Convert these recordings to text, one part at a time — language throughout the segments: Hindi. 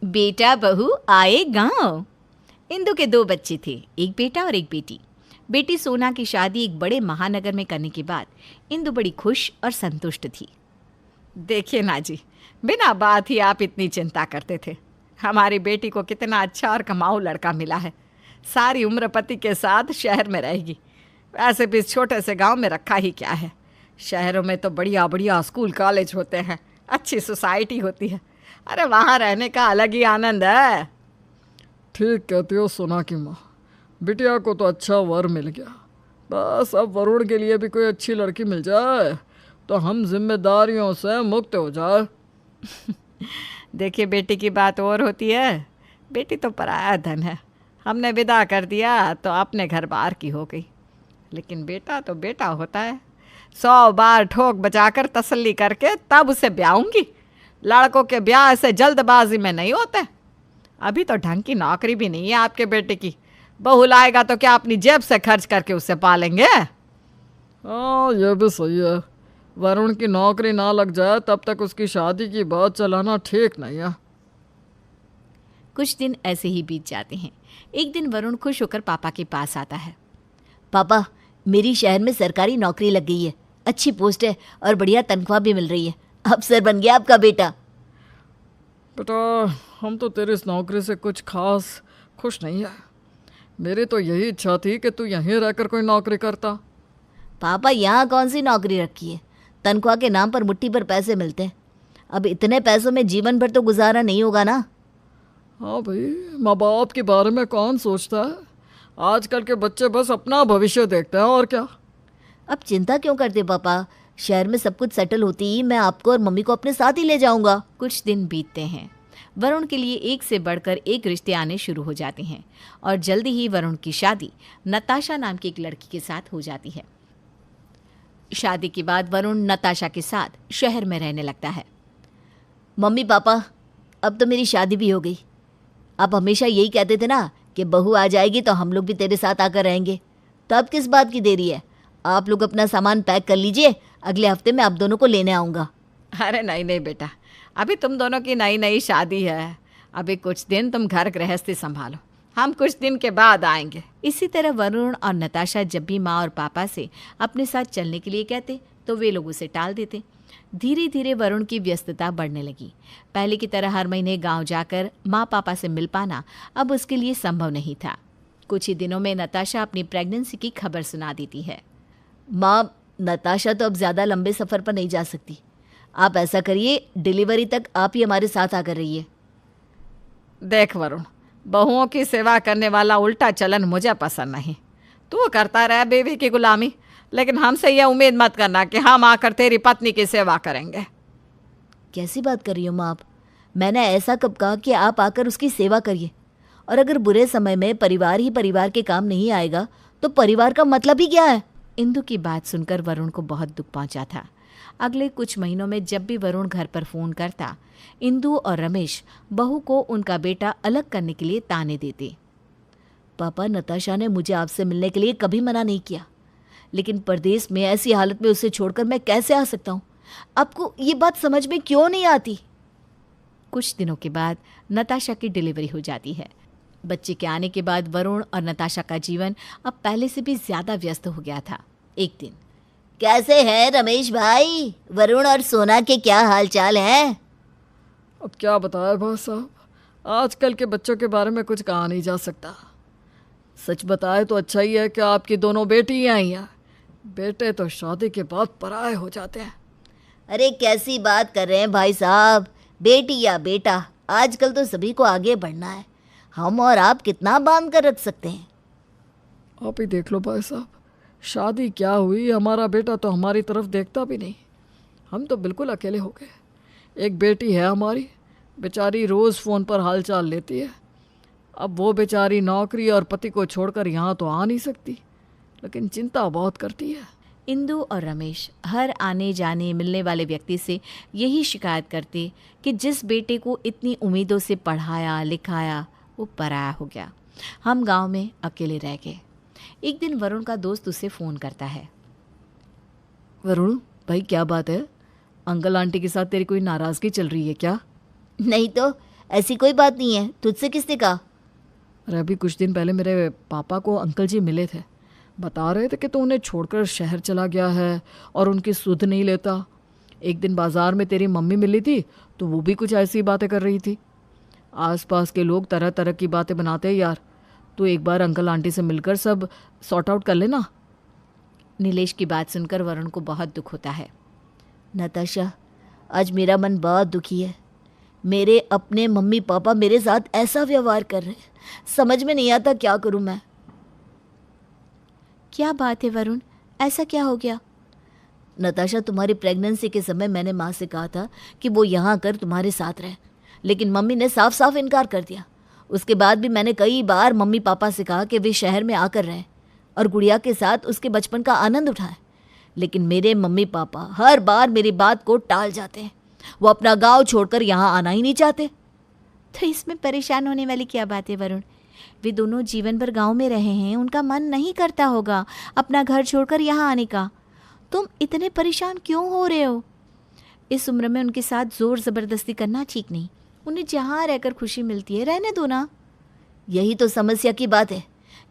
बेटा बहू आए गांव। इंदु के दो बच्चे थे, एक बेटा और एक बेटी। बेटी सोना की शादी एक बड़े महानगर में करने के बाद इंदु बड़ी खुश और संतुष्ट थी। देखिए ना जी, बिना बात ही आप इतनी चिंता करते थे। हमारी बेटी को कितना अच्छा और कमाऊ लड़का मिला है। सारी उम्र पति के साथ शहर में रहेगी। वैसे भी इस छोटे से गांव में रखा ही क्या है। शहरों में तो बढ़िया बढ़िया स्कूल कॉलेज होते हैं, अच्छी सोसाइटी होती है। अरे वहाँ रहने का अलग ही आनंद है। ठीक कहती हो सोना की माँ। बिटिया को तो अच्छा वर मिल गया, बस अब वरुण के लिए भी कोई अच्छी लड़की मिल जाए तो हम जिम्मेदारियों से मुक्त हो जाए। देखिए, बेटी की बात और होती है। बेटी तो पराया धन है। हमने विदा कर दिया तो अपने घर बाहर की हो गई। लेकिन बेटा तो बेटा होता है। 100 बार ठोक बजाकर तसल्ली करके तब उसे ब्याहूंगी। लड़कों के ब्याह ऐसे जल्दबाजी में नहीं होते। अभी तो ढंग की नौकरी भी नहीं है आपके बेटे की। बहू लाएगा तो क्या अपनी जेब से खर्च करके उसे पालेंगे? हाँ, ये भी सही है। वरुण की नौकरी ना लग जाए तब तक उसकी शादी की बात चलाना ठीक नहीं है। कुछ दिन ऐसे ही बीत जाते हैं। एक दिन वरुण खुश होकर पापा के पास आता है। पापा, मेरी शहर में सरकारी नौकरी लग गई है, अच्छी पोस्ट है और बढ़िया तनख्वाह भी मिल रही है। अफसर बन गया आपका बेटा। बेटा, हम तो तेरी इस नौकरी से कुछ खास खुश नहीं है। मेरी तो यही इच्छा थी कि तू यहीं रहकर कोई नौकरी करता। पापा, यहाँ कौन सी नौकरी रखी है? तनख्वाह के नाम पर मुट्ठी भर पैसे मिलते हैं। अब इतने पैसों में जीवन भर तो गुजारा नहीं होगा ना। हाँ भाई, माँ बाप के बारे में कौन सोचता है? आजकल के बच्चे बस अपना भविष्य देखते हैं और क्या। अब चिंता क्यों करते पापा? शहर में सब कुछ सेटल होती ही मैं आपको और मम्मी को अपने साथ ही ले जाऊंगा। कुछ दिन बीतते हैं। वरुण के लिए एक से बढ़कर एक रिश्ते आने शुरू हो जाते हैं और जल्दी ही वरुण की शादी नताशा नाम की एक लड़की के साथ हो जाती है। शादी के बाद वरुण नताशा के साथ शहर में रहने लगता है। मम्मी पापा, अब तो मेरी शादी भी हो गई। आप हमेशा यही कहते थे ना कि बहू आ जाएगी तो हम लोग भी तेरे साथ आकर रहेंगे। तो अब किस बात की देरी है? आप लोग अपना सामान पैक कर लीजिए, अगले हफ्ते मैं आप दोनों को लेने आऊँगा। अरे नहीं नहीं बेटा, अभी तुम दोनों की नई नई शादी है। अभी कुछ दिन तुम घर गृहस्थी संभालो, हम कुछ दिन के बाद आएंगे। इसी तरह वरुण और नताशा जब भी माँ और पापा से अपने साथ चलने के लिए कहते तो वे लोग उसे टाल देते। धीरे धीरे वरुण की व्यस्तता बढ़ने लगी। पहले की तरह हर महीने गांव जाकर माँ पापा से मिल पाना अब उसके लिए संभव नहीं था। कुछ ही दिनों में नताशा अपनी प्रेगनेंसी की खबर सुना देती है। माँ, नताशा तो अब ज़्यादा लंबे सफ़र पर नहीं जा सकती। आप ऐसा करिए, डिलीवरी तक आप ही हमारे साथ आकर रहिए। देख वरुण, बहुओं की सेवा करने वाला उल्टा चलन मुझे पसंद नहीं। तू करता रह बेबी की गुलामी, लेकिन हमसे यह उम्मीद मत करना कि हम आकर तेरी पत्नी की सेवा करेंगे। कैसी बात कर रही हो माँ आप? मैंने ऐसा कब कहा कि आप आकर उसकी सेवा करिए? और अगर बुरे समय में परिवार ही परिवार के काम नहीं आएगा तो परिवार का मतलब ही क्या है? इंदु की बात सुनकर वरुण को बहुत दुख पहुंचा था। अगले कुछ महीनों में जब भी वरुण घर पर फ़ोन करता, इंदु और रमेश बहू को उनका बेटा अलग करने के लिए ताने देते। पापा, नताशा ने मुझे आपसे मिलने के लिए कभी मना नहीं किया, लेकिन परदेश में ऐसी हालत में उसे छोड़कर मैं कैसे आ सकता हूँ? आपको ये बात समझ में क्यों नहीं आती? कुछ दिनों के बाद नताशा की डिलीवरी हो जाती है। बच्चे के आने के बाद वरुण और नताशा का जीवन अब पहले से भी ज़्यादा व्यस्त हो गया था। एक दिन, कैसे हैं रमेश भाई? वरुण और सोना के क्या हाल चाल हैं? अब क्या बताए भाई साहब, आजकल के बच्चों के बारे में कुछ कहा नहीं जा सकता। सच बताए तो अच्छा ही है कि आपकी दोनों बेटी आई हैं। बेटे तो शादी के बाद पराये हो जाते हैं। अरे कैसी बात कर रहे हैं भाई साहब? बेटी या बेटा, आजकल तो सभी को आगे बढ़ना है। हम और आप कितना बांध कर रख सकते हैं? आप ही देख लो भाई साहब, शादी क्या हुई, हमारा बेटा तो हमारी तरफ देखता भी नहीं। हम तो बिल्कुल अकेले हो गए। एक बेटी है हमारी, बेचारी रोज़ फ़ोन पर हालचाल लेती है। अब वो बेचारी नौकरी और पति को छोड़कर यहाँ तो आ नहीं सकती, लेकिन चिंता बहुत करती है। इंदु और रमेश हर आने जाने मिलने वाले व्यक्ति से यही शिकायत करते कि जिस बेटे को इतनी उम्मीदों से पढ़ाया लिखाया वो पराया हो गया। हम गांव में अकेले रह गए। एक दिन वरुण का दोस्त उसे फ़ोन करता है। वरुण भाई, क्या बात है? अंकल आंटी के साथ तेरी कोई नाराज़गी चल रही है क्या? नहीं तो, ऐसी कोई बात नहीं है, तुझसे किसने कहा? अरे अभी कुछ दिन पहले मेरे पापा को अंकल जी मिले थे, बता रहे थे कि तू उन्हें छोड़कर शहर चला गया है और उनकी सुध नहीं लेता। एक दिन बाजार में तेरी मम्मी मिली थी तो वो भी कुछ ऐसी बातें कर रही थी। आसपास के लोग तरह तरह की बातें बनाते हैं यार। तू एक बार अंकल आंटी से मिलकर सब सॉर्ट आउट कर लेना। नीलेश की बात सुनकर वरुण को बहुत दुख होता है। नताशा, आज मेरा मन बहुत दुखी है। मेरे अपने मम्मी पापा मेरे साथ ऐसा व्यवहार कर रहे हैं, समझ में नहीं आता क्या करूं मैं। क्या बात है वरुण, ऐसा क्या हो गया? नताशा, तुम्हारी प्रेगनेंसी के समय मैंने माँ से कहा था कि वो यहाँ आकर तुम्हारे साथ रहे, लेकिन मम्मी ने साफ साफ इनकार कर दिया। उसके बाद भी मैंने कई बार मम्मी पापा से कहा कि वे शहर में आकर रहें और गुड़िया के साथ उसके बचपन का आनंद उठाएं, लेकिन मेरे मम्मी पापा हर बार मेरी बात को टाल जाते हैं। वो अपना गांव छोड़कर यहाँ आना ही नहीं चाहते। तो इसमें परेशान होने वाली क्या बात है वरुण? वे दोनों जीवन भर गांव में रहे हैं, उनका मन नहीं करता होगा अपना घर छोड़कर यहाँ आने का। तुम इतने परेशान क्यों हो रहे हो? इस उम्र में उनके साथ जोर ज़बरदस्ती करना ठीक नहीं। उन्हें जहाँ रहकर खुशी मिलती है रहने दो ना। यही तो समस्या की बात है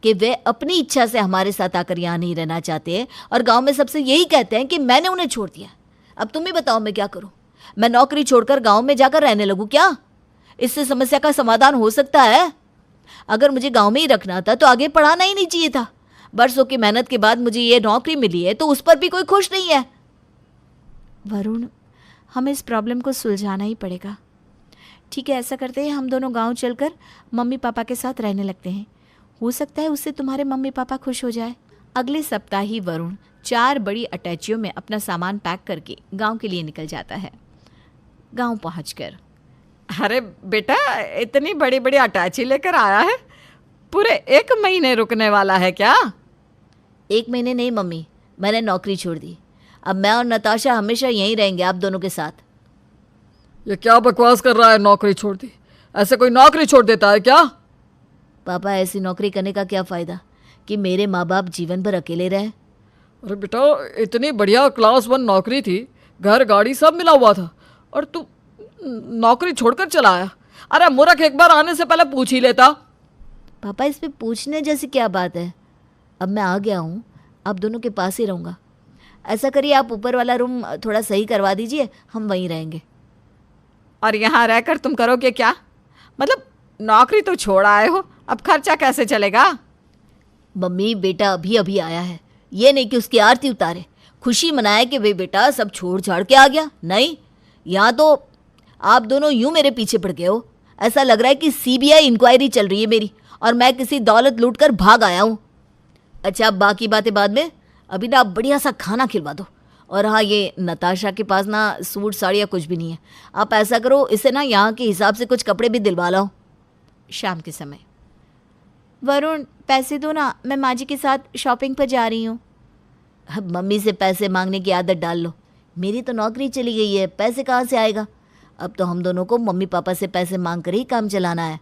कि वे अपनी इच्छा से हमारे साथ आकर यहाँ नहीं रहना चाहते और गांव में सबसे यही कहते हैं कि मैंने उन्हें छोड़ दिया। अब तुम ही बताओ मैं क्या करूं? मैं नौकरी छोड़कर गांव में जाकर रहने लगूं क्या? इससे समस्या का समाधान हो सकता है? अगर मुझे गांव में ही रखना था तो आगे पढ़ाना ही नहीं चाहिए था। बरसों की मेहनत के बाद मुझे ये नौकरी मिली है तो उस पर भी कोई खुश नहीं है। वरुण, हमें इस प्रॉब्लम को सुलझाना ही पड़ेगा। ठीक है, ऐसा करते हैं, हम दोनों गांव चलकर मम्मी पापा के साथ रहने लगते हैं। हो सकता है उससे तुम्हारे मम्मी पापा खुश हो जाए। अगले सप्ताह ही वरुण 4 बड़ी अटैचियों में अपना सामान पैक करके गांव के लिए निकल जाता है। गांव पहुंचकर, अरे बेटा, इतनी बड़ी बड़ी अटैची लेकर आया है? पूरे 1 महीने रुकने वाला है क्या? 1 महीने नहीं मम्मी, मैंने नौकरी छोड़ दी। अब मैं और नताशा हमेशा यहीं रहेंगे आप दोनों के साथ। ये क्या बकवास कर रहा है? नौकरी छोड़ दी? ऐसे कोई नौकरी छोड़ देता है क्या? पापा, ऐसी नौकरी करने का क्या फ़ायदा कि मेरे माँ बाप जीवन भर अकेले रहे। अरे बेटा, इतनी बढ़िया क्लास 1 नौकरी थी, घर गाड़ी सब मिला हुआ था, और तू नौकरी छोड़कर चला आया। अरे मूर्ख, एक बार आने से पहले पूछ ही लेता। पापा, इस पे पूछने जैसी क्या बात है? अब मैं आ गया हूँ, आप दोनों के पास ही रहूँगा। ऐसा करिए, आप ऊपर वाला रूम थोड़ा सही करवा दीजिए, हम वहीं रहेंगे। और यहाँ रहकर तुम करोगे क्या? मतलब नौकरी तो छोड़ आए हो, अब खर्चा कैसे चलेगा? मम्मी, बेटा अभी अभी आया है, ये नहीं कि उसकी आरती उतारे, खुशी मनाए कि वे बेटा सब छोड़ छाड़ के आ गया। नहीं, यहाँ तो आप दोनों यूं मेरे पीछे पड़ गए हो। ऐसा लग रहा है कि सीबीआई इंक्वायरी चल रही है मेरी और मैं किसी दौलत लूट कर भाग आया हूँ। अच्छा, अब बाकी बातें बाद में, अभी ना आप बढ़िया सा खाना खिलवा दो। और हाँ, ये नताशा के पास ना सूट साड़ी या कुछ भी नहीं है। आप ऐसा करो, इसे ना यहाँ के हिसाब से कुछ कपड़े भी दिलवा लाओ। शाम के समय, वरुण पैसे दो ना, मैं माँ जी के साथ शॉपिंग पर जा रही हूँ। अब मम्मी से पैसे मांगने की आदत डाल लो। मेरी तो नौकरी चली गई है, पैसे कहाँ से आएगा? अब तो हम दोनों को मम्मी पापा से पैसे मांग कर ही काम चलाना है।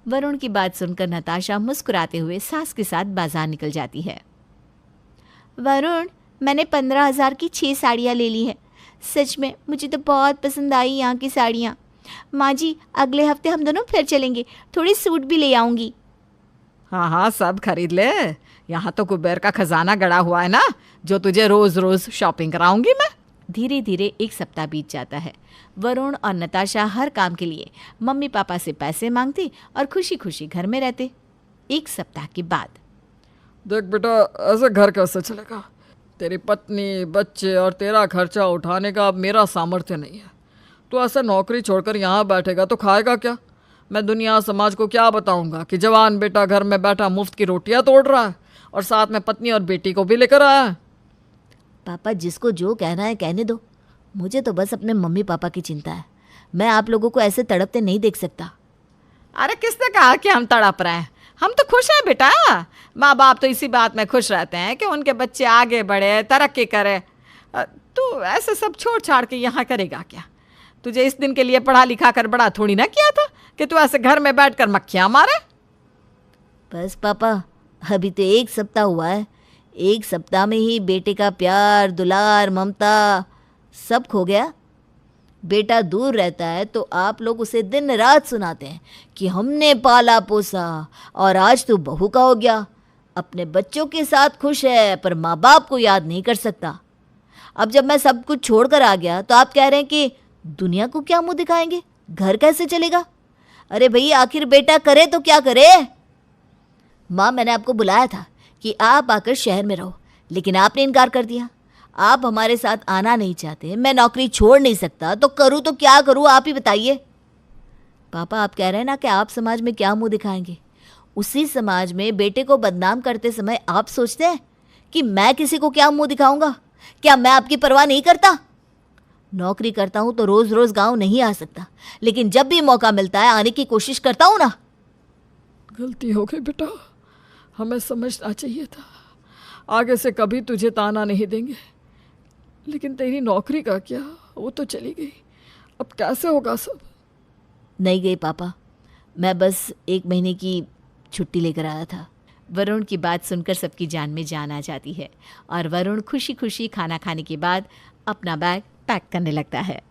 वरुण की बात सुनकर नताशा मुस्कुराते हुए सास के साथ बाजार निकल जाती है। वरुण, मैंने 15,000 की 6 साड़ियाँ ले ली है। सच में मुझे तो बहुत पसंद आई यहाँ की साड़ियाँ। माँ जी, अगले हफ्ते हम दोनों फिर चलेंगे, थोड़ी सूट भी ले आऊँगी। हाँ हाँ, सब खरीद ले। यहाँ तो कुबेर का खजाना गड़ा हुआ है ना, जो तुझे रोज रोज शॉपिंग कराऊंगी मैं। धीरे धीरे 1 सप्ताह बीत जाता है। वरुण और नताशा हर काम के लिए मम्मी पापा से पैसे मांगते और खुशी खुशी घर में रहते। 1 सप्ताह के बाद, देख बेटा, ऐसे घर कैसे चलेगा? तेरी पत्नी, बच्चे और तेरा खर्चा उठाने का अब मेरा सामर्थ्य नहीं है। तू ऐसे नौकरी छोड़कर यहाँ बैठेगा तो खाएगा क्या? मैं दुनिया समाज को क्या बताऊंगा कि जवान बेटा घर में बैठा मुफ्त की रोटियां तोड़ रहा है और साथ में पत्नी और बेटी को भी लेकर आया है। पापा, जिसको जो कहना है कहने दो, मुझे तो बस अपने मम्मी पापा की चिंता है। मैं आप लोगों को ऐसे तड़पते नहीं देख सकता। अरे किसने कहा कि हम तड़प रहे हैं? हम तो खुश हैं बेटा। माँ बाप तो इसी बात में खुश रहते हैं कि उनके बच्चे आगे बढ़े, तरक्की करे। तू ऐसे सब छोड़ छाड़ के यहाँ करेगा क्या? तुझे इस दिन के लिए पढ़ा लिखा कर बड़ा थोड़ी ना किया था कि तू ऐसे घर में बैठकर मक्खियाँ मारे। बस पापा, अभी तो 1 सप्ताह हुआ है। 1 सप्ताह में ही बेटे का प्यार, दुलार, ममता सब खो गया। बेटा दूर रहता है तो आप लोग उसे दिन रात सुनाते हैं कि हमने पाला पोसा और आज तो बहू का हो गया। अपने बच्चों के साथ खुश है पर माँ बाप को याद नहीं कर सकता। अब जब मैं सब कुछ छोड़कर आ गया तो आप कह रहे हैं कि दुनिया को क्या मुंह दिखाएंगे, घर कैसे चलेगा। अरे भैया आखिर बेटा करे तो क्या करे। माँ मैंने आपको बुलाया था कि आप आकर शहर में रहो, लेकिन आपने इनकार कर दिया। आप हमारे साथ आना नहीं चाहते, मैं नौकरी छोड़ नहीं सकता, तो करूँ तो क्या करूँ आप ही बताइए। पापा आप कह रहे हैं ना कि आप समाज में क्या मुंह दिखाएंगे। उसी समाज में बेटे को बदनाम करते समय आप सोचते हैं कि मैं किसी को क्या मुंह दिखाऊंगा। क्या मैं आपकी परवाह नहीं करता। नौकरी करता हूं तो रोज रोज गांव नहीं आ सकता, लेकिन जब भी मौका मिलता है आने की कोशिश करता हूं ना। गलती हो गई बेटा, हमें समझना चाहिए था। आगे से कभी तुझे ताना नहीं देंगे। लेकिन तेरी नौकरी का क्या, वो तो चली गई, अब कैसे होगा सब। नहीं गई पापा, मैं बस 1 महीने की छुट्टी लेकर आया था। वरुण की बात सुनकर सबकी जान में जान आ जाती है और वरुण खुशी खुशी खाना खाने के बाद अपना बैग पैक करने लगता है।